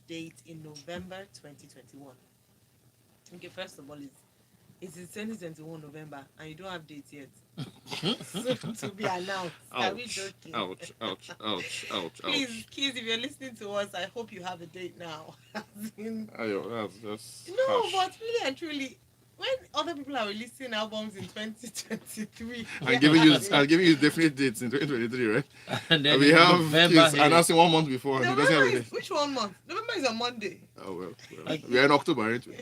date in November 2021. Okay, first of all, it's 2021 November and you don't have dates yet. Soon to be announced. Are we Ouch! joking? Ouch! Ouch! Ouch! Ouch! Please, Ouch! kids, if you're listening to us, I hope you have a date now. As in, Ayo, that's no, harsh. but really and truly, when other people are releasing albums in 2023, I'm yeah, giving you as in, I'm giving you definite dates in 2023, right? And And then we in have November kids here, announcing 1 month before, and he doesn't November have a is date. which one month? November is a Monday. Oh well, like we are in October, aren't we?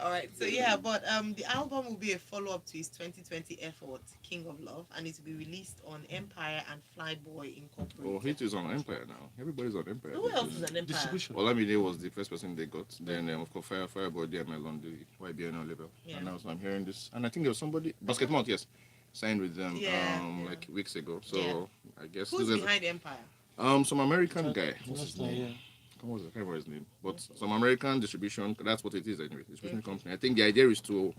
All right, so yeah, but the album will be a follow up to his 2020 effort, King of Love, and it will be released on Empire and Flyboy Oh, Incorporated. Hit is on Empire now. Everybody's on Empire Who these else is days. an Empire? distribution. Olamide was the first person they got. Then, of course, Fireboy DML on the YBN label. Yeah. And now so I'm hearing this. And I think there was somebody, Basket Mount, yes, signed with them Yeah, yeah. like weeks ago. So Yeah. I guess Who's this is behind Empire? some American guy. What's his That's not, name? yeah. What was I can't remember his name. But some American distribution. That's what it is anyway. Distribution company. I think the idea is to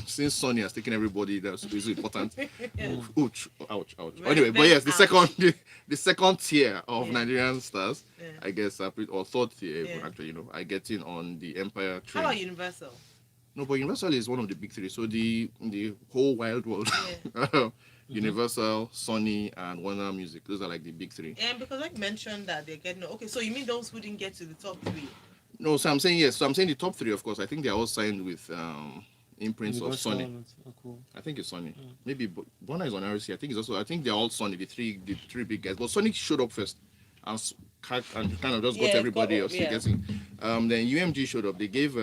since Sony has taken everybody that's really important. Ouch, ouch, ouch. Very, Anyway, but very yes, the ouch. second the second tier of Yeah. Nigerian stars, Yeah. I guess, or third tier even, Yeah. actually, I get in on the Empire How train. about Universal? No, but Universal is one of the big three. So the whole wild world. Universal, Sony, and Warner Music. Those are like the big three. And because like mentioned that they're getting okay, so you mean those who didn't get to the top three? No, so I'm saying yes. So I'm saying the top three, of course. I think they're all signed with imprints of Universal, Sony. oh, cool. I think it's Sony. Maybe Bonner is on RC. I think it's also. I think they're all Sony. The three big guys. But Sonic showed up first, and kind of just got everybody else. Yeah. Getting. Then UMG showed up. They gave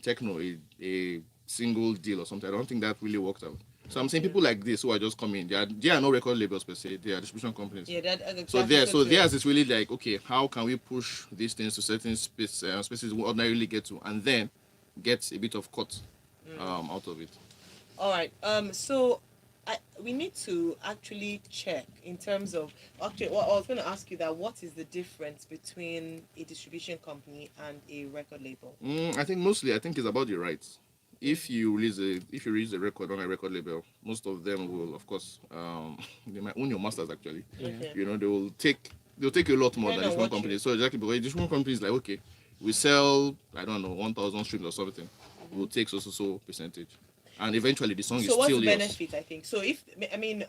Techno a single deal or something. I don't think that really worked out. So I'm saying people like this who are just coming. They are no record labels per se. They are distribution companies. Yeah, that So theirs is really like, okay, how can we push these things to certain spaces we ordinarily get to, and then get a bit of cut out of it. All right. So we need to actually check in terms of actually. Well, I was going to ask you that what is the difference between a distribution company and a record label? I think it's about the rights. If you release a record on a record label, most of them will, of course, they might own your masters actually. Okay. They'll take a lot more Depend than on different what companies. So exactly, because different companies like, okay, we sell, I don't know, 1,000 streams or something. We'll take so percentage, and eventually the song is So what's still the yours. benefit? I think so. If I mean,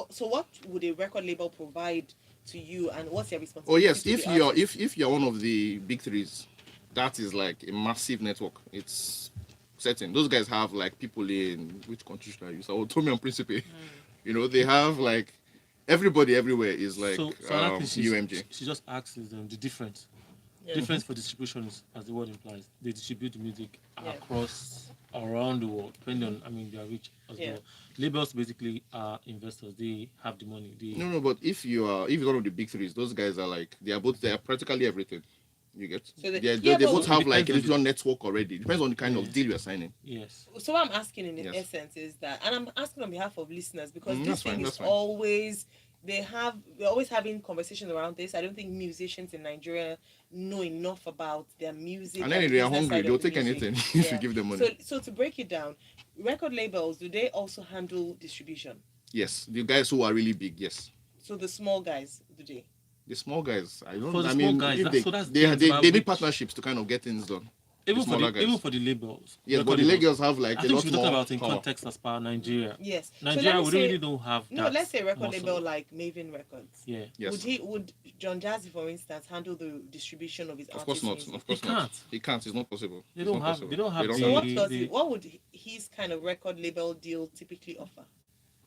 so what would a record label provide to you, and what's your Oh responsibility? yes, to if the you're artist? if you're one of the big threes, that is like a massive network. It's certain. Those guys have like people in which country should I use? Oh, Tommy and Principe. They have like everybody everywhere is like So another thing UMG. she just asks is the difference. Yeah. Difference for distribution is, as the word implies, they distribute the music Yeah. across around the world, depending on their reach as Yeah. well. Labels basically are investors; they have the money. No, but if you're one of the big threes, those guys are like they are practically everything. You get? So They but both have it like a depends on digital network already. Depends on the kind Yeah. of deal you're signing. Yes. So what I'm asking in Yes. essence is that, and I'm asking on behalf of listeners because That's this thing fine, is that's fine. always we're always having conversations around this. I don't think musicians in Nigeria know enough about their music. And then if they are business hungry, side they'll of the take music. anything if you give them money. So to break it down, record labels, do they also handle distribution? Yes, the guys who are really big, yes. So the small guys, do they? The small guys, I don't. For the I small mean, guys, if that- they, so that's they, the they, about they need which- partnerships to kind of get things done. Even for smaller guys. the labels. Yes, record but the labels. labels have like I a think lot we're talking more about in power. context as per Nigeria. Yes. So Nigeria, let me we say- really don't have No, that. let's say a record muscle. label like Maven Records. Yeah. Yes. Would John Jazzy, for instance, handle the distribution of his Of course not. music? Of course He not. can't. He can't. It's not possible. They It's don't not have- possible. they don't have So the- what the- does the- what would his kind of record label deal typically offer?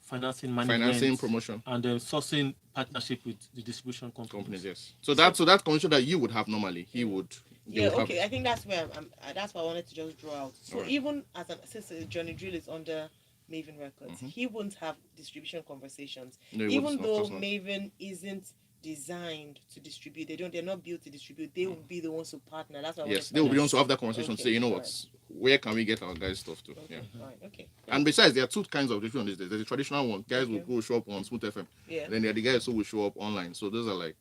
Financing, management, Financing, promotion, and sourcing partnership with the distribution companies. companies. Yes. So that commission that you would have normally, they Yeah, would have okay. it. I think that's where that's what I wanted to just draw out. So Alright. even since Johnny Drill is under Maven Records, Mhm. he won't have distribution conversations. No, he Even wouldn't, of though course not. Maven isn't designed to distribute, they're not built to distribute. They will be the ones who partner. That's what I Yes, wanted they will to be on to have that conversation. Okay, Say, you know alright. what? Where can we get our guys' stuff to? Okay, Yeah. all right, okay. And besides, there are two kinds of distribution these days. There's a traditional one. Guys will Okay. go show up on Smooth FM. Yeah. And then there are the guys who will show up online. So those are like,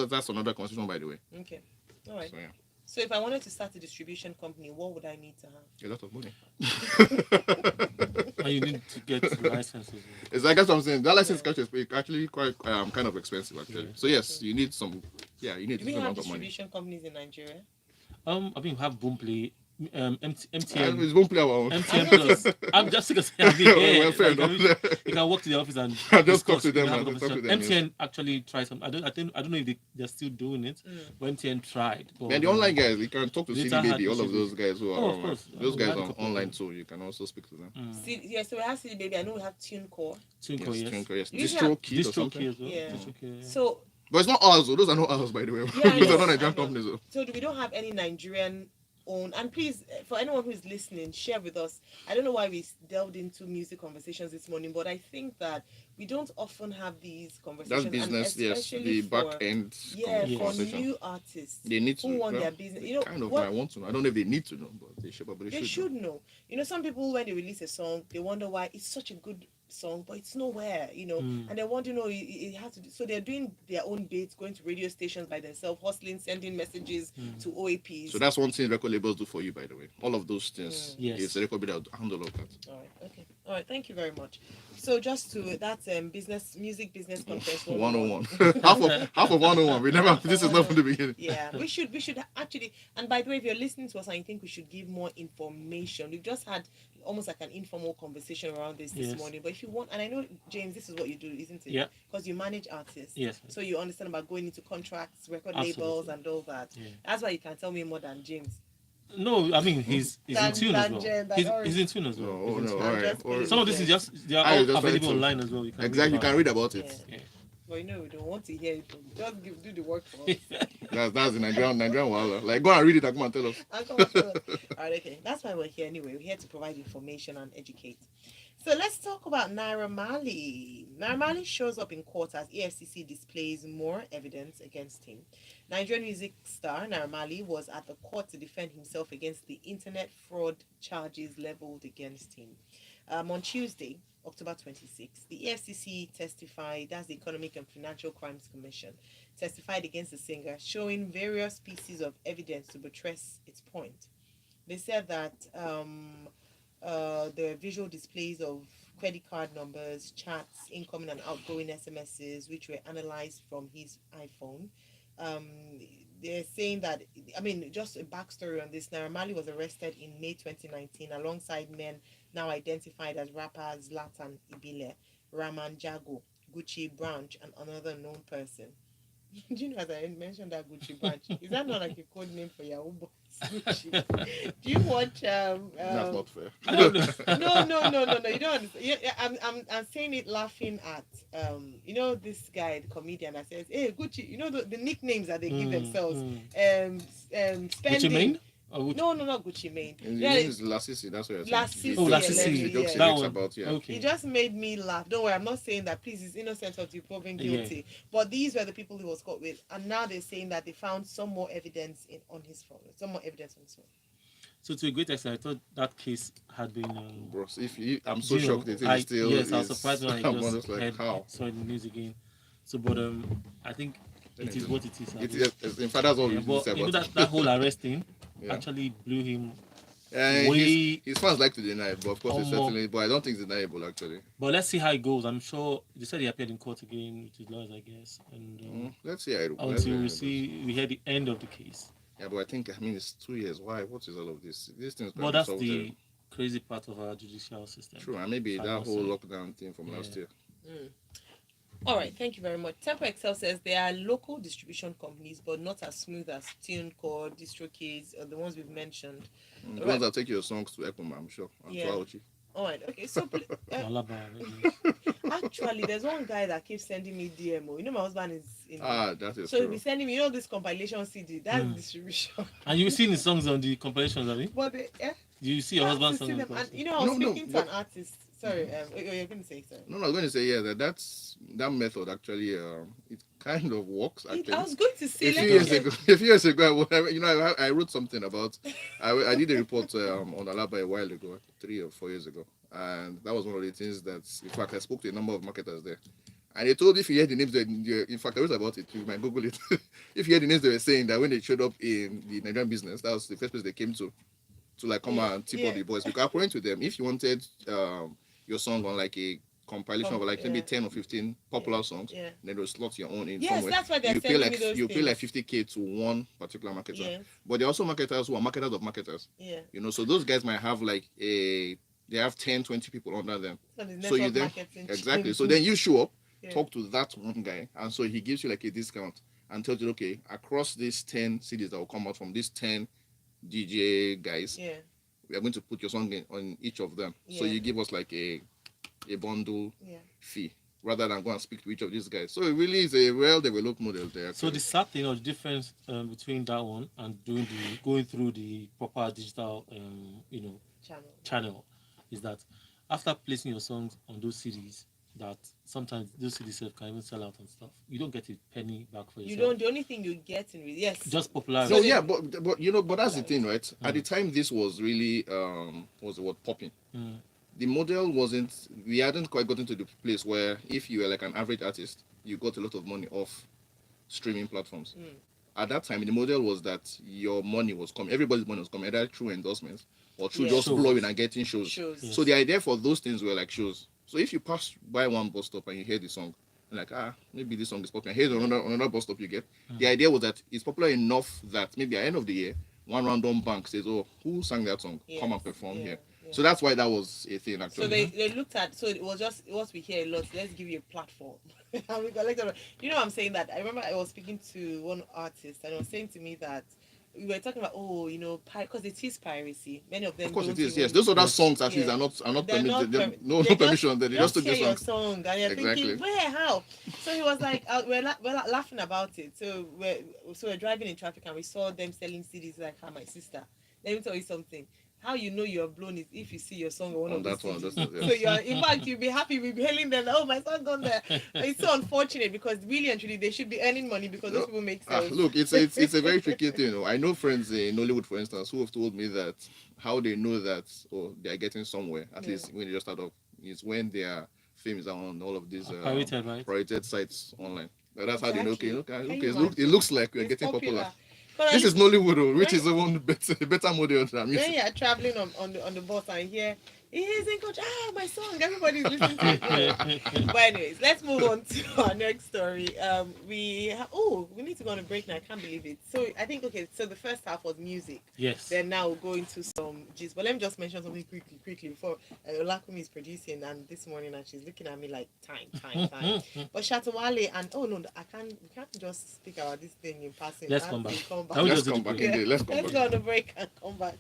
that's another conversation, by the way. Okay. All right. So yeah, So if I wanted to start a distribution company, what would I need to have? a lot of money. And you need to get the licenses. It's like that's what I'm saying. That license is actually quite kind of expensive actually. Yeah. So yes, you need some Yeah, you need Do a we different have amount of money. distribution companies in Nigeria? I mean, we have Boomplay, And MTN, we won't play our own. MTN Plus. I'm just because I've been here. Well, fair Like, enough. you can walk to the office and Just talk discuss. to You can them have a and talk conversation. to them. Yes. MTN actually tried some. I don't know if they're still doing it, but MTN tried. But And the online guys, you can talk to later CD had Baby, all of issues those with- guys who are Oh, of online. course. Those We guys had a are couple of online them. too. You can also speak to them. See, yeah, so we have CD Baby. I know we have TuneCore. Twinkle, Yes, yes. Twinkle, yes. You usually Distro have Kit or Distro something. key as well. Yeah. Distro key, yeah. So But it's not ours, though. Those are not ours, by the way. Yeah, I Those are know, not I Nigerian know. companies, though. So we don't have any Nigerian own, and please, for anyone who is listening, share with us. I don't know why we delved into music conversations this morning, but I think that we don't often have these conversations. That's business, and yes. especially The for, back end yeah, for conversation. new artists They need to. who want well, their business. You know, kind of. what I want to know. I don't know if they need to know, but they should. But they should know. You know, some people when they release a song, they wonder why it's such a good song, but it's nowhere. You know, and they want to know it has to. So they're doing their own bits, going to radio stations by themselves, hustling, sending messages to OAPs. So that's one thing record labels do for you, by the way. All of those things. Yes. It's a record label that handle all of that. All right. Okay. All right. Thank you very much. So just to that's music business conference 101. half of 101. We never. This is not from the beginning. Yeah, we should actually. And by the way, if you're listening to us, I think we should give more information. We've just had almost like an informal conversation around this Yes. morning. But if you want, and I know James, this is what you do, isn't it? Yeah. Because you manage artists. Yes. So you understand about going into contracts, record Absolutely. labels, and all that. Yeah. That's why you can tell me more than James. No, I mean he's in Than- tune as than well. Jen, than He's Orange. in tune as well. Oh, He's in no. tune. All right. just Or- kidding. Some of this is just they are I all just available like to- online as well. You can Exactly. You read can about read about it. Yeah. it. But you know, we don't want to hear it. Just do the work for us. That's the Nigerian Wale. Like, go and read it and come and tell us. And come on, tell us. All right, okay. That's why we're here anyway. We're here to provide information and educate. So let's talk about Naira Marley. Naira Marley shows up in court as EFCC displays more evidence against him. Nigerian music star Naira Marley was at the court to defend himself against the internet fraud charges leveled against him. On Tuesday, October 26, the EFCC testified, that's the Economic and Financial Crimes Commission, testified against the singer, showing various pieces of evidence to buttress its point. They said that there were visual displays of credit card numbers, chats, incoming and outgoing SMSs, which were analyzed from his iPhone. They're saying that, I mean, just a backstory on this. Naira Marley was arrested in May 2019 alongside men now identified as rappers Latan Ibile, Raman Jago, Gucci Branch, and another known person. Do you know, as I mentioned, that Gucci Branch? Is that not like a code name for Yahoo Boys? Gucci. Do you watch? That's not fair. I don't know. No. You don't understand. Yeah, I'm saying it laughing at you know, this guy, the comedian that says, "Hey, Gucci." You know the nicknames that they give themselves. Spending. Gucci Mane? Or which- No, not Gucci Mane. Yeah, it's Lassisi, that's what you're saying. Lassisi, Oh, The Lassisi, the jokes he that makes one. about, yeah. Okay. It just made me laugh. Don't worry, I'm not saying that. Please, he's innocent until proven guilty. But these were the people he was caught with, and now they're saying that they found some more evidence on his phone. Some more evidence on his phone. So to a great extent, I thought that case had been. Bros, I'm so you know, shocked that it still yes, I was is- surprised when I I'm just just like, heard, how? saw it in the news again. So, but I think it is what it is. It is, in fact, that's all we Yeah, need to but say you know about that whole arrest thing Yeah. actually blew him. it. His fans like to deny it, but of course, it's Omo. certainly, but I don't think it's deniable, actually. But let's see how it goes. I'm sure they said he appeared in court again with his lawyers, I guess, and Let's see how it let's until we see. we hear the end of the case. Yeah, but I mean, it's 2 years. Why? What is all of this? These things can But be that's solved, the crazy part of our judicial system. True, and maybe I that must whole say. lockdown thing from last Yeah. year. All right, thank you very much. Tempo Excel says there are local distribution companies, but not as smooth as TuneCore, DistroKids, or the ones we've mentioned. The Right. ones that take your songs to Ekpom, I'm sure. And Yeah. to Aochi. All right, okay. So Malaba, maybe. actually, there's one guy that keeps sending me DMO. You know, my husband is in. That is So he'll true. be sending me, you know, this compilation CD. That's distribution. And you've seen the songs on the compilations, have you? But they, Do you see your I have husband's to song? see on them. the And you know, I was No, speaking to but- an artist. Sorry, you're going to say sorry. No, I was going to say, yeah, that method actually, it kind of works, actually. I was going to say. A few let me years say- ago, I wrote something about. I did a report on Alaba a while ago, 3 or 4 years ago, and that was one of the things that, in fact, I spoke to a number of marketers there, and they told if you hear the names, in fact, I wrote about it. You might Google it. If you hear the names, they were saying that when they showed up in the Nigerian business, that was the first place they came to like come and tip Yeah. up the boys. Because according to them, if you wanted your song on like a compilation of like maybe 10 or 15 popular songs. Yeah. Then they'll slot your own in Yes, somewhere. that's why they're You pay sending like me those you pay like things. 50K to one particular marketer. Yes. But there are also marketers who are marketers of marketers. Yeah. You know, so those guys might have like they have 10, 20 people under them. So you then exactly. So then you show up, talk to that one guy, and so he gives you like a discount and tells you, okay, across these 10 CDs that will come out from these 10 DJ guys, we are going to put your song on each of them. So you give us like a bundle fee rather than go and speak to each of these guys. So it really is a well-developed model there. So the sad thing or the difference between that one and going through the proper digital channel is that after placing your songs on those CDs, that sometimes those CDs can even sell out and stuff. You don't get a penny back for yourself. You don't. The only thing you get in just popularity. No, yeah, but you know, but that's the thing, right? At the time, this was really was the word popping. The model wasn't. We hadn't quite gotten to the place where if you were like an average artist, you got a lot of money off streaming platforms. At that time, the model was that your money was coming. Everybody's money was coming either through endorsements or through just blowing and getting shows. Yes. So the idea for those things were like shows. So if you pass by one bus stop and you hear the song, you're like, maybe this song is popular. Here's another bus stop you get. The idea was that it's popular enough that maybe at the end of the year, one random bank says, oh, who sang that song? Come and perform here. So that's why that was a thing actually. So they looked at, so it was just what we hear a lot. Let's give you a platform. And we collected. You know, I'm saying that. I remember I was speaking to one artist and he was saying to me that we were talking about, because it is piracy. Many of them. Of course, it is. Yes, those other songs at least are not permitted. No permission. They just took the your song. And you're thinking, where, how? So he was like, we're laughing about it. So we're driving in traffic and we saw them selling CDs like my sister. Let me tell you something. How you know you're blown is if you see your song on one of that these one. So you're, in fact, you'll be happy with hailing them. Oh, my song on there. It's so unfortunate because really and truly they should be earning money because those people make sales. Look, it's a very tricky thing. You know, I know friends in Hollywood, for instance, who have told me that how they know that they are getting somewhere. At least when they just start off, is when their fame is on all of these pirated sites online. That's how they know. Okay, it looks like we're getting popular. This is Nollywood, which is one better model than music. When you're traveling on the bus and hear, he's in coach, my song, everybody's listening to it. But anyways, let's move on to our next story. We need to go on a break now. I can't believe it. So I think, so the first half was music. Yes. Then now we'll go into some gist. But let me just mention something quickly before Olakumi is producing, and this morning and she's looking at me like time. But Shatta, Wale and we can't just speak about this thing in passing. Let's come back. Let's come back. Let's go on the break and come back.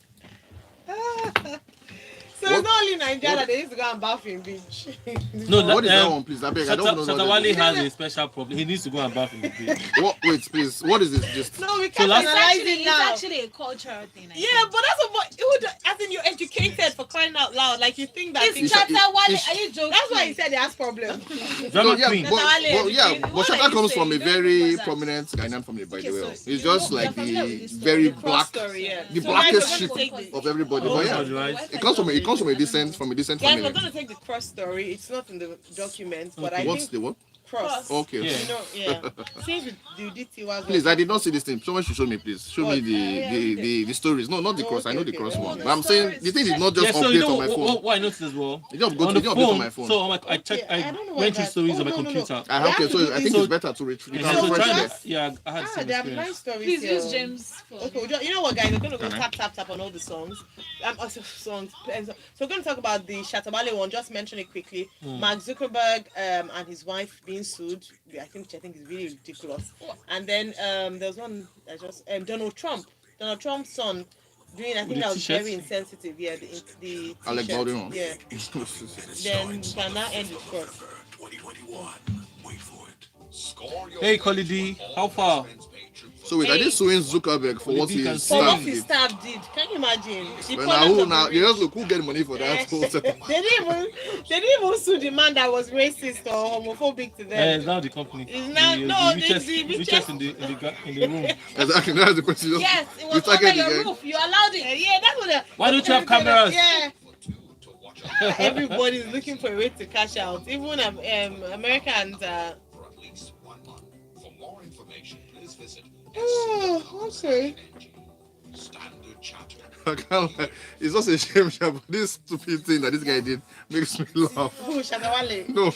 So it's not only Nigeria that they used to go and bath in beach. No, what is that one, please? I beg. I don't know. Shatta Wale has a special problem. He needs to go and bath in the beach. Wait, please. What is this? Just no, we can't analyze it now. It's actually a cultural thing. But that's what as in you're educated for crying out loud. Like you think that it's Shatta Wale. Are you joking? That's why he said he has problems. But Shatta comes from a very prominent Ghanaian family, by the way. It's just like the very black, the blackest sheep of everybody. But yeah, it comes from a decent family. Guys, we're gonna take the cross story. It's not in the document, but I What's think the what? cross. Okay. Since you did Tiwa's please, I did not see this thing. Someone should show me, please. Show me the stories. No, not the cross. I know the cross one. But I'm saying the thing is not just update on my phone. What I noticed as well. You just go to update on my phone. So I checked. I went through stories on my computer. Okay, so I think it's better to retrieve. Yeah, I had some they have nice experience. stories. Please use James' phone. Okay, you know what, guys? We're gonna go tap on all the songs. So we're gonna talk about the Shatta Wale one. Just mention it quickly. Mark Zuckerberg and his wife being sued. I think is really ridiculous. And then there's one Donald Trump. Donald Trump's son doing, I think that was very insensitive. Yeah, the Alec Baldwin. Yeah. Then you can now end with cross. Hey, Collie, how far? So wait, are they suing Zuckerberg for what he For what stabbed his did? staff did? Can you imagine? Now you just look who get money for that whole setup. They didn't even sue the man that was racist or homophobic to them. It's now the company. It's now the richest in the room. Exactly, that's the question. Yes, it was under your roof. You allowed it. Yeah, that's what. Why don't you have cameras? Yeah. Everybody's looking for a way to cash out. Even Americans. Oh, okay. I can't lie. It's just a shame, but this stupid thing that this guy did makes me laugh. Who, Shatta Wale? No,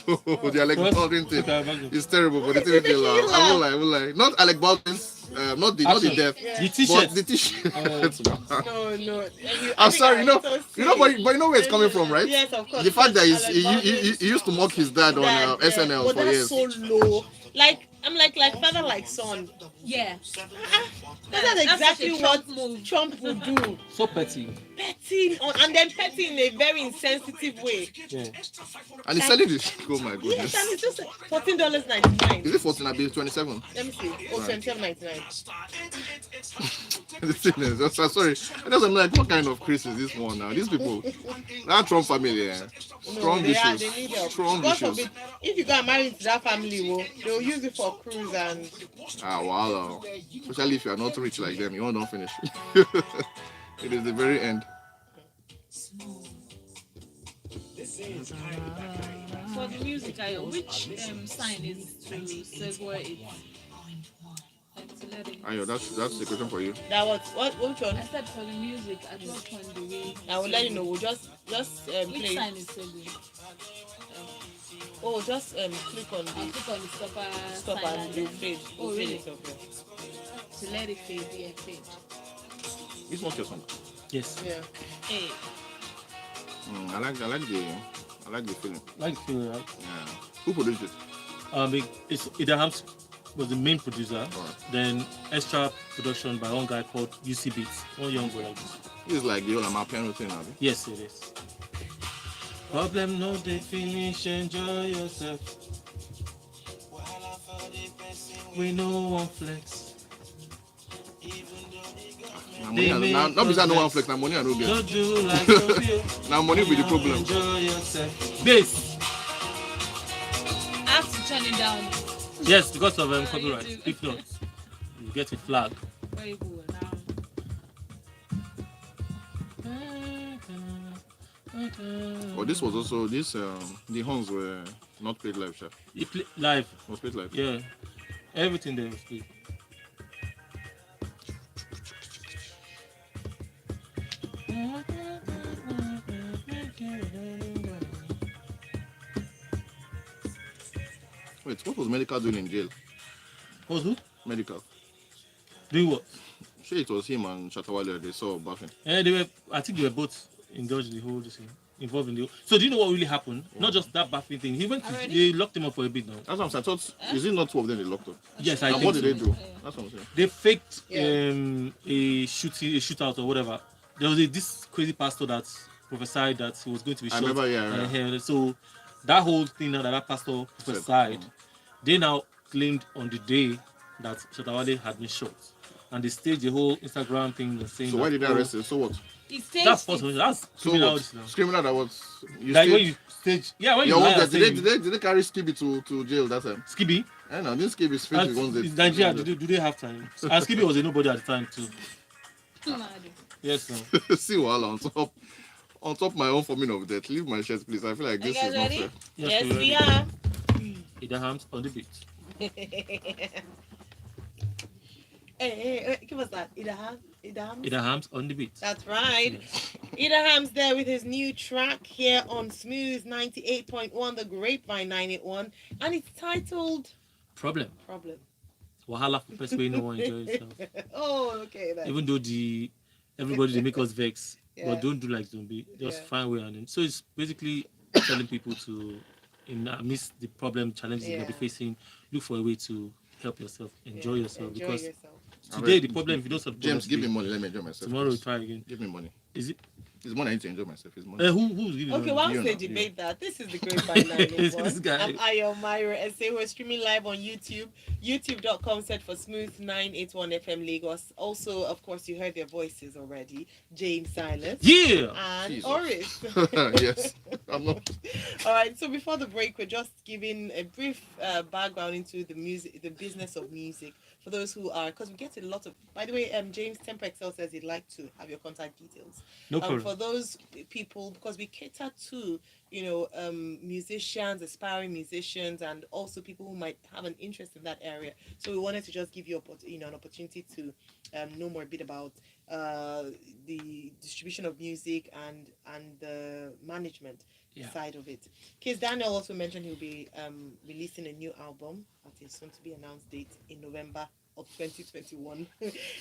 the Alec What? Baldwin thing. Okay, imagine. It's terrible, but the Why thing is makes it me making you laugh. I laugh? won't lie. Not Alec Baldwin's, not the Action. death, The t-shirt. but the t-shirt. No. I'm sorry, you know, but you know where it's coming Yes, from, right? Yes, of course. The fact that Alec he Baldwin, used to mock his dad on Dad, SNL but for that's years. so low. Like I'm like father like son. Yeah. That's such a exactly what Trump move. Trump would do. So petty. Petting and then petting in a very insensitive way. Yeah. And he's selling this. Oh my Yes, goodness. and it's just $14.99. Is it 14? I believe 27. Let me see. Oh, Right. $27.99. The thing is, sorry. I'm like, what kind of Chris is this one now? These people, that Trump family, yeah. Strong They issues. need help. Strong God issues. forbid, if you go and marry into that family, they'll use it for cruise and Wow. Especially if you are not rich like them, you don't finish. It is the very end. For the music, which sign is to segue it? To let it. Ayo, that's the question for you. that which one? I said for the music, at what point do we? I will let you know. We'll just Which play. sign is segue? Oh, just click on I'll the click on the stopper stop sign and and do then fade. Oh, We'll fade really? it up here. to let it fade. Yeah, fade. It's not your song. Yes. Yeah. Hey, I like the feeling. Like the feeling, right? Yeah. Who produced it? It's Idahams was the main producer. Alright. Then extra production by one guy called UC Beats, one young boy like this. It's like the whole piano thing, abi? Yes, it is. Problem no they finish, enjoy yourself. We know one flex. Now They money, make not because no one us flex. Now money I no get. Don't do like Sophia. Now money be the problem. Enjoy yourself. Bass. I have to turn it down. Yes, because of You copyright. do. If not, you get a flag. Very cool. Now, But this was also the horns were not played live, chef. You play live. Was played live. Yeah. Everything there was good. Wait, what was Medical doing in jail? Was who? Medical. Doing what? Sure, it was him and Shatta Wale they saw bathing. Yeah, they were. I think they were both indulged in the whole thing, involved in the. So do you know what really happened? Not just that bathing thing. He went. To, Already? they locked him up for a bit now. That's what I'm saying. I thought, is it not two of them they locked up? Yes, I And think what did so. they do? That's what I'm saying. They faked Yeah. a shootout or whatever. There was this crazy pastor that prophesied that he was going to be I shot. remember, yeah. So that whole thing now that pastor prophesied, they now claimed on the day that Shatta Wale had been shot, and they staged the whole Instagram thing and saying. So why did they that, arrest him? So what? it stays. That's possible. That's So criminal. what? Now. Criminal that was you Like when stayed- you stage, yeah, when you Yeah, lie what and say did they carry Skibby to jail that time? Skibby. I know, this Skibby is fit with one It's Nigeria. Do they have time? And Skibby was a nobody at the time too. Yes, no. See Wale on top my own forming of death. Leave my shirt, please. I feel like You this guys is not ready? fair. Yes, we're we ready. are. Idahams on the beat. Hey, give us that. Idaham. Idahams on the beat. That's right. Yes. Idaham's there with his new track here on Smooth 98.1, the Grapevine 981, and it's titled Problem. Problem. Wahala for person wey no wan enjoy yourself. Oh, okay. Then. Even though everybody they make us vex, Yeah. but don't do like zombie. Just Yeah. find way and then. So it's basically telling people to, in amidst the problem challenges you may be Yeah. facing, look for a way to help yourself, enjoy yourself. Enjoy Because yourself. today the problem, if you don't solve the James, problem give me today, money. Let me enjoy myself. tomorrow we please. try again. Give me money. Is it? It's money I need to enjoy myself. It's money. Who's giving Okay, you once you they know, debate that, this is the Grapevine 981. This guy. I'm Ayo Myra and say we're streaming live on YouTube, youtube.com set for Smooth 981 FM Lagos. Also, of course, you heard their voices already, James Silas Yeah. and Jesus. Oris. Yes. I'm not. All right, so before the break, we're just giving a brief background into the music, the business of music, for those who are, because we get a lot of, by the way, James Temper Excel says he'd like to have your contact details. No problem. For those people, because we cater to musicians, aspiring musicians, and also people who might have an interest in that area. So we wanted to just give you an opportunity to know more a bit about uh, the distribution of music and the management side of it. Case Daniel also mentioned he'll be releasing a new album at a soon to be announced date in November of 2021.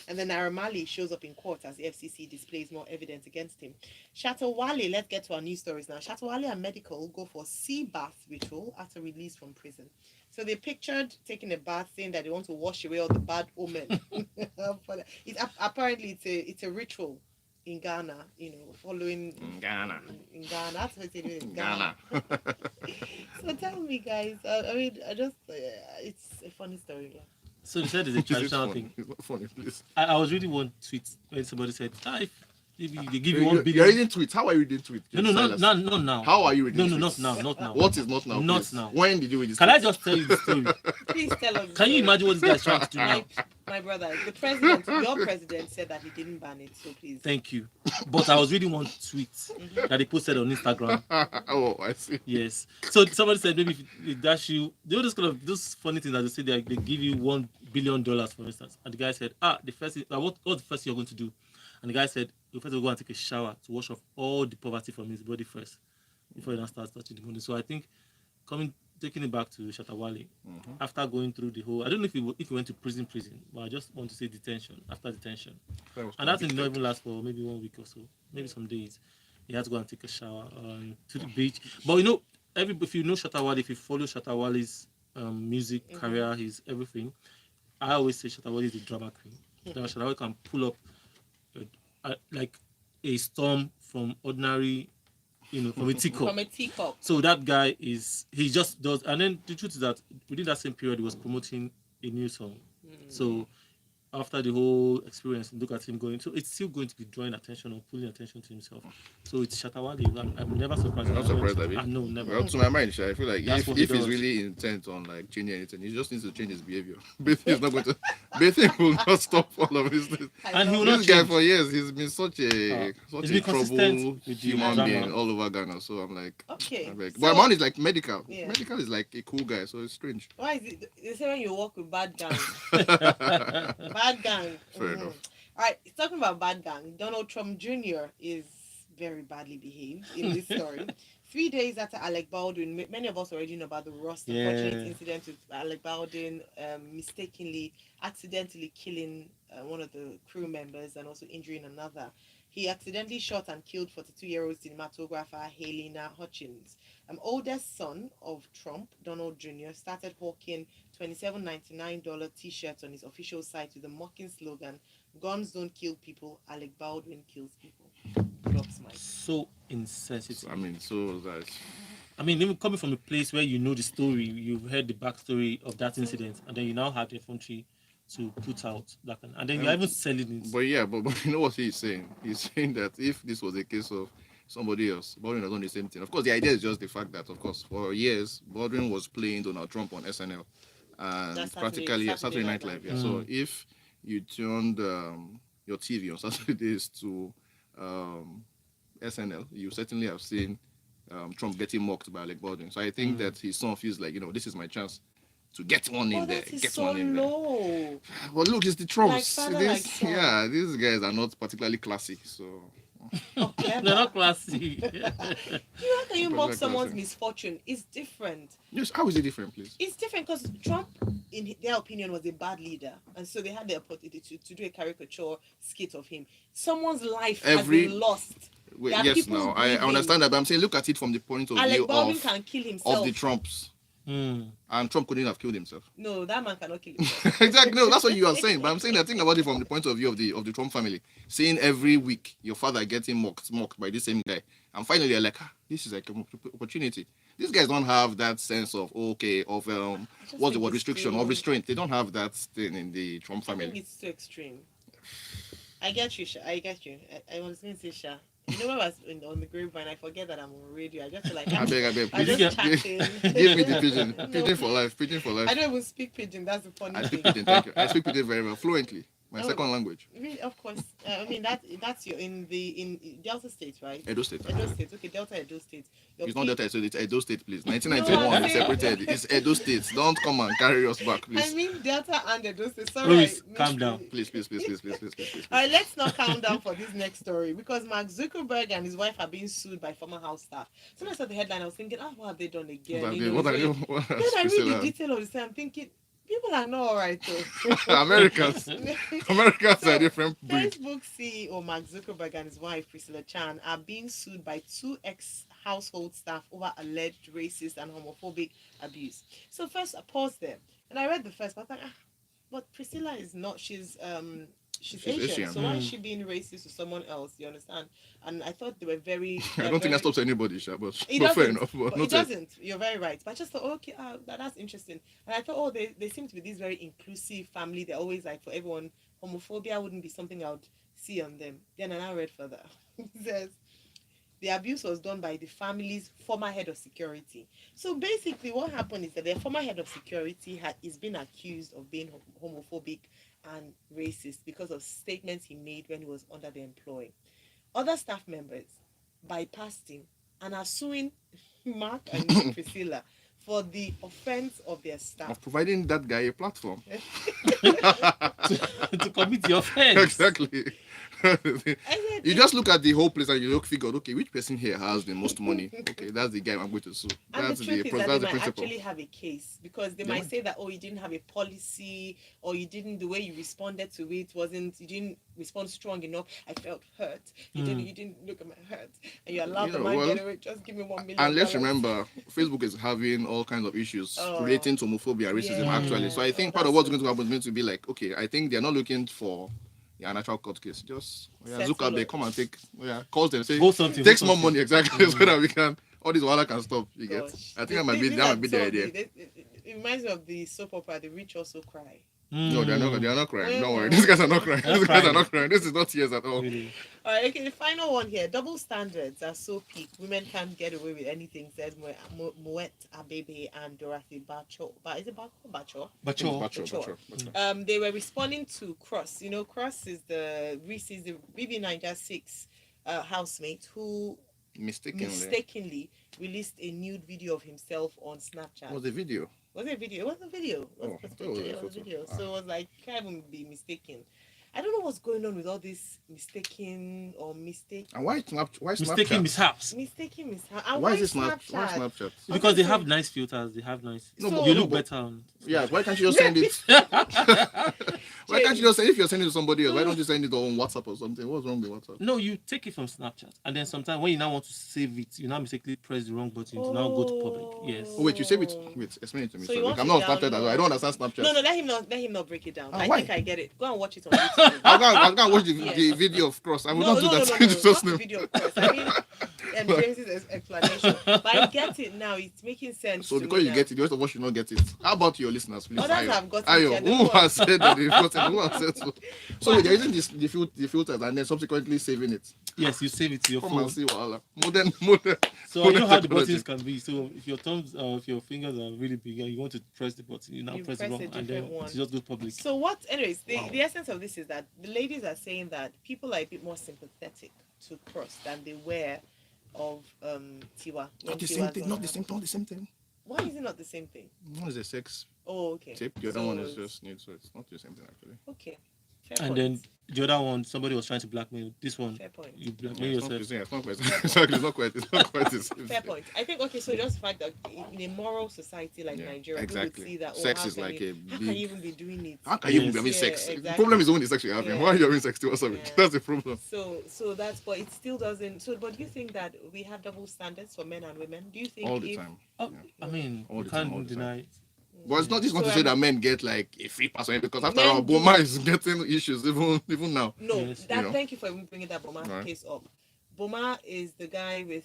And then Naira Marley shows up in court as the FCC displays more evidence against him. Shatta Wale, let's get to our news stories now. Shatta Wale and Medical go for sea bath ritual after release from prison. So they pictured taking a bath, saying that they want to wash away all the bad omen. Apparently it's a ritual in Ghana, following in Ghana. That's what it is in Ghana. So tell me, guys. I just it's a funny story. Yeah. So they said it's a traditional thing. It's not funny, please. I was reading one tweet when somebody said, if they give you You're 1 billion. reading tweets. How are you reading tweets? No, not now. How are you reading No, tweets? not now. What is not now? Not please? now. When did you read this? Can I just tell you the story? Please tell us. Can you imagine what this guy's trying to do now? My brother, your president said that he didn't ban it, so please. Thank you. But I was reading one tweet that they posted on Instagram. Oh, I see. Yes. So somebody said maybe if they dash you, those kind of those funny things that they say they give you $1 billion, for instance. And the guy said, the first thing, what's the first thing you're going to do? And the guy said, you first go and take a shower to wash off all the poverty from his body first before he then starts touching the money. So I think taking it back to Shatta Wale, after going through the whole, I don't know if he went to prison, but I just want to say detention, after detention. And that did not even last for maybe 1 week or so, maybe some days. He had to go and take a shower to the beach. But if you know Shatta Wale, if you follow Shatta Wale's music career, his everything, I always say Shatta Wale is the drama queen. That Shatta Wale can pull up like a storm from ordinary, from a teacup. From a teacup. So that guy he just does. And then the truth is that within that same period, he was promoting a new song. So after the whole experience, look at him going. So it's still going to be drawing attention or pulling attention to himself. So it's Shatta Wale. I'm never surprised. You're not surprised, Abi? No, never. Well, to my mind, I feel like That's if he he's does. really intent on like changing anything, he just needs to change his behavior. Bathing is not going to. Bathing will not stop all of this. And he will not This guy change. for years, he's been such a He's been consistent trouble with the human drama. being all over Ghana. So I'm like, Okay. but man is like medical. Yeah. Medical is like a cool guy, so it's strange. Why is it? They say when you walk with bad gang. Bad gang. Fair enough. All right, talking about bad gang, Donald Trump Jr. is very badly behaved in this story. 3 days after Alec Baldwin, many of us already know about the unfortunate incident with Alec Baldwin accidentally killing one of the crew members and also injuring another. He accidentally shot and killed 42-year-old cinematographer Helena Hutchins. Oldest son of Trump, Donald Jr., started hawking $27.99 t-shirts on his official site with the mocking slogan, "Guns don't kill people, Alec Baldwin kills people." Drops mic. So insensitive. That's. Even coming from a place where you know the story, you've heard the backstory of that incident, and then you now have the effrontery to put out that, and then you're even selling it. But you know what he's saying? He's saying that if this was a case of somebody else, Baldwin has done the same thing. Of course, the idea is just the fact that, of course, for years, Baldwin was playing Donald Trump on SNL. And That's practically Saturday Night Live. Yeah. So if you turned your TV on Saturdays to SNL, you certainly have seen Trump getting mocked by Alec Baldwin. So I think that his son feels like, this is my chance to get one in there. Get so one in there. low. But look, it's the Trumps. Like father, like son. Yeah, these guys are not particularly classy. So They're not classy. How can you mock someone's misfortune? It's different. Yes, how is it different, please? It's different because Trump, in their opinion, was a bad leader, and so they had the opportunity to do a caricature skit of him. Someone's life has been lost. Wait, yes, now I understand that, but I'm saying look at it from the point of view Alec Baldwin of can kill himself. the Trumps. And Trump couldn't have killed himself. No, that man cannot kill himself. Exactly. No, that's what you are saying. But I'm saying that thing about it from the point of view of the Trump family. Seeing every week your father getting mocked by the same guy. And finally they're like, this is like an opportunity. These guys don't have that sense of what's the word, restriction or restraint. They don't have that thing in the Trump family. I think it's too extreme. I get you, Sha. I get you. I was going to say, Sha. You know, when I was on the grapevine, I forget that I'm on radio. I just feel like I beg. I'm just chatting. Give me the pigeon. No. Pigeon for life. Pigeon for life. I don't even speak pigeon. That's the funny I thing. speak pigeon. Thank you. I speak pigeon very well, fluently. My second language. Really, of course. I mean that's your in Delta State, right? Edo State. Edo State. Okay, Delta Edo State. It's not Delta, it's Edo State, please. No, 1991 I'm is saying- separated. It's Edo State. Don't come and carry us back, I please. mean Delta and Edo State. Sorry. Louis, I calm missed down. it. Please. All right, let's not calm down for this next story because Mark Zuckerberg and his wife are being sued by former house staff. So when I saw the headline, I was thinking, what have they done again? What are you? Then I read the detail of the thing. I'm thinking, people are not all right though. Americans are a different breed. Facebook CEO Mark Zuckerberg and his wife Priscilla Chan are being sued by 2 ex-household staff over alleged racist and homophobic abuse. So first, I paused there and I read the first, but I thought, but Priscilla is not. She's Asian. So why is she being racist to someone else? You understand? And I thought they were very. I don't think that stops anybody, Sha, but It fair doesn't. enough. But It doesn't. You're very right. But I just thought, okay, that's interesting. And I thought, they seem to be this very inclusive family. They're always like, for everyone, homophobia wouldn't be something I would see on them. Then I read further. It says, the abuse was done by the family's former head of security. So basically what happened is that their former head of security is been accused of being homophobic and racist because of statements he made when he was under the employ. Other staff members bypassed him and are suing Mark and Priscilla for the offense of their staff. Of providing that guy a platform. to commit the offense. Exactly. You just look at the whole place and you figure, okay, which person here has the most money? Okay, that's the guy I'm going to sue. And That's the truth is that they might principle. actually have a case because they might say that, you didn't have a policy or you didn't, the way you responded to it you didn't respond strong enough. I felt hurt. You didn't look at my hurt. And you allowed the man get away. Just give me $1 million. And let's remember, Facebook is having all kinds of issues relating to homophobia, racism, actually. So I think part of what's going to happen is going to be like, okay, I think they're not looking for a natural court case. Just Zuckerberg, come and calls them, say, take some more money, exactly, so that we can, all this Wale can stop. You get? I think that might be the idea. It reminds me of the soap opera, The Rich Also Cry. No, they are not crying. Don't worry. These guys are not crying. These guys are not crying. This is not tears at all. Really? All right, okay, the final one here. Double standards are so peak. Women can't get away with anything, says Moet Abebe and Dorothy Bacho. Is it Bacho? Bacho. They were responding to Cross. You know, Cross is the BB Niger 6 housemate who mistakenly released a nude video of himself on Snapchat. Was the video? Was it a video? It was a video. It was a video. So it was like, can't even be mistaken. I don't know what's going on with all this mistaking or mistake. And why Snapchat? Mistaking mishaps. Mistaking mishaps. And Why is it Snapchat? Why Snapchat? Because they have nice filters. They have nice. No, you look better on. Yeah, why can't you just send it? Why can't you just say, if you're sending it to somebody else, why don't you send it on WhatsApp or something? What's wrong with WhatsApp? No, you take it from Snapchat, and then sometimes when you now want to save it, you now mistakenly press the wrong button to now go to public. Yes. Oh, wait, you save it. Wait, explain it to me. So you Sorry. want I'm to not on Snapchat. download- I don't understand Snapchat. No, let him not break it down. I why? think I get it. Go and watch it on YouTube. I'll go and watch the Yes. video of Cross. I will No, not do that. no, in Jesus' not the name. video, of course. I mean, James's explanation. But I get it now. It's making sense. So to because me you now. get it, the rest of us should not get it. How about your listeners, please? Others Ayo. have gotten Ayo, it. who has said that they've gotten it? Who has said so? So they're using the filters and then subsequently saving it. Yes, you save it to your Come phone. and see Wala. Modern. So you know how the technology. buttons can be. So if your thumbs, if your fingers are really big and you want to press the button, you now You press press it wrong, a and then different one. it just goes public. So what? Anyways, the essence of this is that the ladies are saying that people are a bit more sympathetic to Cross than they were of Tiwa. Not the same thing. Not the same thing. Why is it not the same thing? One is a sex Oh, okay. tape. The other So one is it's- just nude, so it's not the same thing actually. Okay. Fair And point. then the other one, somebody was trying to blackmail. This one, Fair point. you Yeah, blackmail it's not the yourself. same. It's not quite. Exactly. It's not quite the same. Fair point. I think okay. So just the fact that in a moral society like Yeah, Nigeria, exactly. we would see that Sex how is can like you, a how can you big- even be doing it? How can you Yes. be having Yeah, sex? The exactly. problem is when the sex you're having. Yeah. Why are you having sex to us? Yeah. That's the problem. So that's but it still doesn't. So but do you think that we have double standards for men and women? Do you think All the if, time. Oh, I mean, All you the time, can't all the deny it. But it's not just going to So, say that men get like a free pass or anything, because after Men all, do. Boma is getting issues even now. No, Yes. that You know? thank you for even bringing that Boma Right. case up. Boma is the guy with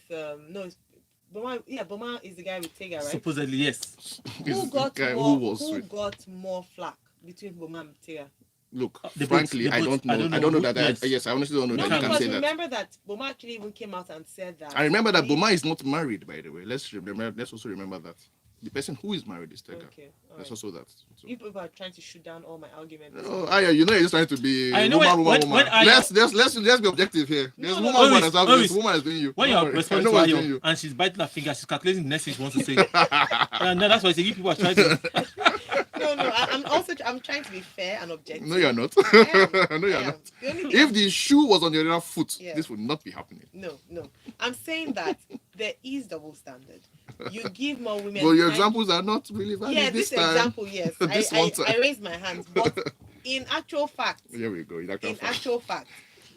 Boma is the guy with Tega, right? Supposedly, yes. This Who got guy more? who was Who with. got more flack between Boma and Tega? Look, They frankly, both- I they don't both- know. I don't I don't know know that. who- Yes, I honestly don't know No, that you can because say that. remember that Boma actually even came out and said that. I remember that he- Boma is not married, by the way. Let's also remember that. the person who is married is Tega. Okay. There's Alright. also that. So. You people are trying to shoot down all my arguments. Oh, Aya, you know you're just trying to be I know woman. when Aya- Let's be objective here. There's No, woman Always, as well. always. This woman is doing you. When Don't you're worry. I responding know to what's doing Ayo you. and she's biting her finger, she's calculating the next thing she wants to say. And then that's why I say you people are trying to. No. I'm trying to be fair and objective. No, you're not. I am. No, you're I am. not. The only thing If the shoe was on your other foot, Yeah. this would not be happening. No. I'm saying that there is double standard. You give more women. But your time- examples are not really valid Yeah, this this time. example, yes. This one time. I raised my hands, but in actual fact, Here we go. In actual fact.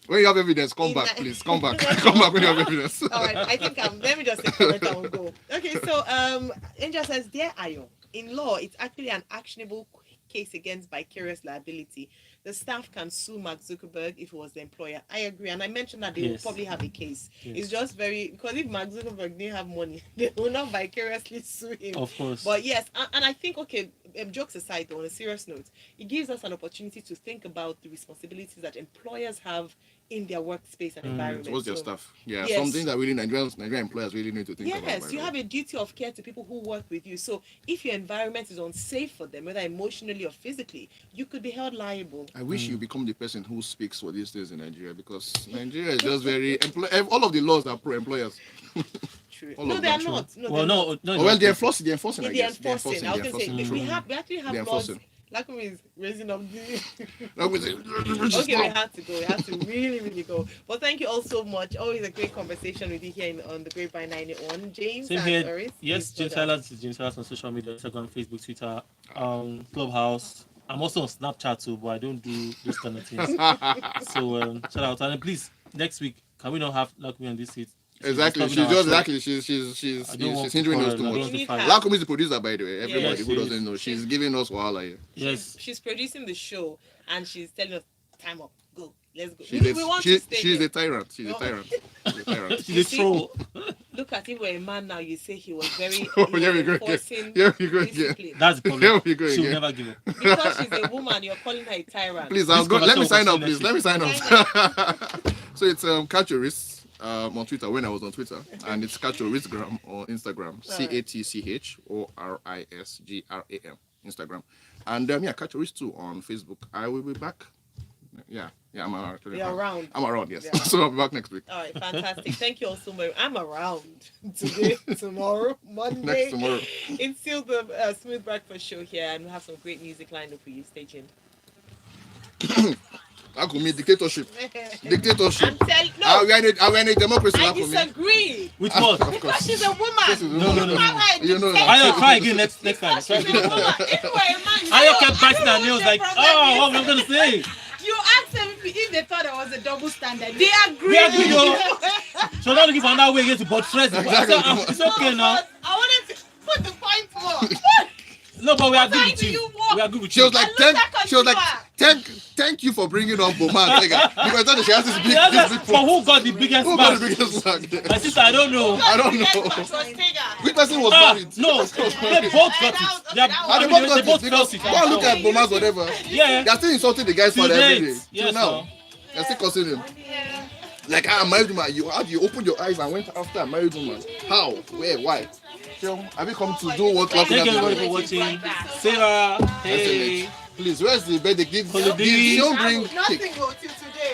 When you have evidence, come In back, a- please. Come back. Come back when you have evidence. All right, I think let me just say correct and we'll go. Okay, so Angel says, dear Ayo, in law, it's actually an actionable case against vicarious liability. The staff can sue Mark Zuckerberg if he was the employer. I agree, and I mentioned that they will Yes. probably have a case. Yes. It's just because if Mark Zuckerberg didn't have money, they will not vicariously sue him. Of course. But yes, and I think, okay, jokes aside, though, on a serious note, it gives us an opportunity to think about the responsibilities that employers have in their workspace and environment. Towards their So, staff. Yeah, Yes. something that really Nigerian employers really need to think about. yes, you have a duty of care to people who work with you. So if your environment is unsafe for them, whether emotionally or physically, you could be held liable. I wish you become the person who speaks for these things in Nigeria, because Nigeria is just very all of the laws are pro-employers. True. All No, of they are them. not. No, well, they're not. Oh, well, they're enforcing. Yeah, I they're guess. enforcing. I was going to say, true. we actually have They're laws. enforcing. Lakumi is raising up the... That was it. Okay, we had to go. We had to really go. But thank you all so much. Always a great conversation with you here on the Grapevine 981. James Same and here. Doris, Yes, please James go down. Silas is James Silas on social media, Instagram, Facebook, Twitter, Clubhouse. I'm also on Snapchat too, but I don't do those kind of things. So shout out. And please, next week, can we not have Lakumi on this seat? Exactly. disturbing She's our just show. exactly. She's I don't want hindering to us too quarrel, I don't much. want to We fight. need her. Lakumi is the producer, by the way. Everybody Yes, who she doesn't is. know, she's giving us wahala here. Yes. She's producing the show and she's telling us, time up, go, let's go. She's We want to stay she's here. a tyrant. She's a No. tyrant. She's a tyrant. She's a troll. Look at him, we're a man now. You say he was very Oh, here we go again. enforcing Here we go again. discipline. That's the Here problem. we go She'll again. never give up. Because she's a woman, you're calling her a tyrant. Please, This let me sign up, conversation please. Let me sign up. So it's Catch Your Wrist on Twitter when I was on Twitter, and it's Catch Your Wristgram on Instagram. CATCHORISGRAM Instagram, and yeah, Catch Your Wrist too on Facebook. I will be back. Yeah, I'm actually You're around. I'm around, yes. Yeah. So I'll be back next week. All right, fantastic. Thank you all so much. I'm around today, tomorrow, Monday. Next tomorrow. It's still the Smooth Breakfast Show here, and we have some great music lined up for you. Stay tuned. That could mean dictatorship. Dictatorship. I'm telling Are we no, in a democracy? I That could mean. disagree. With what? Of Because course. she's a woman. No. Why You know that. Ayo, try again next time. Try She's a again. woman. If you were a man, Ayo kept biting her I don't nails know like, what the problem oh, is. what am I going to say? You asked them if they thought there was a double standard. They agree. We agree, yo. So now looking for another way again to buttress it. Exactly. It's okay now. I wanted to put the point more. No, but we are good Why with do you. you walk? We are good with She you. was like, I looked at she was like, consumer. thank you for bringing on Boma and Tega, because I thought she has this big, Yeah, this big for who got the biggest Who got the bag? biggest bag? My sister, I don't know. I don't know. Which person was married? No, they both got it. They, are, And I they mean, both they got both it, felt because it. go and look at Boma's whatever. Yeah. They're still insulting the guy's To father every date. day. Yes, Till now. sir. They're still cursing him. Like, I'm married woman. You opened your eyes and went after a married woman. How? Where? Why? So, have you come to do what Thank you Latin everybody has for watching. Sarah, hey. Please, where's the birthday? Did Holiday. you bring Nothing cake? will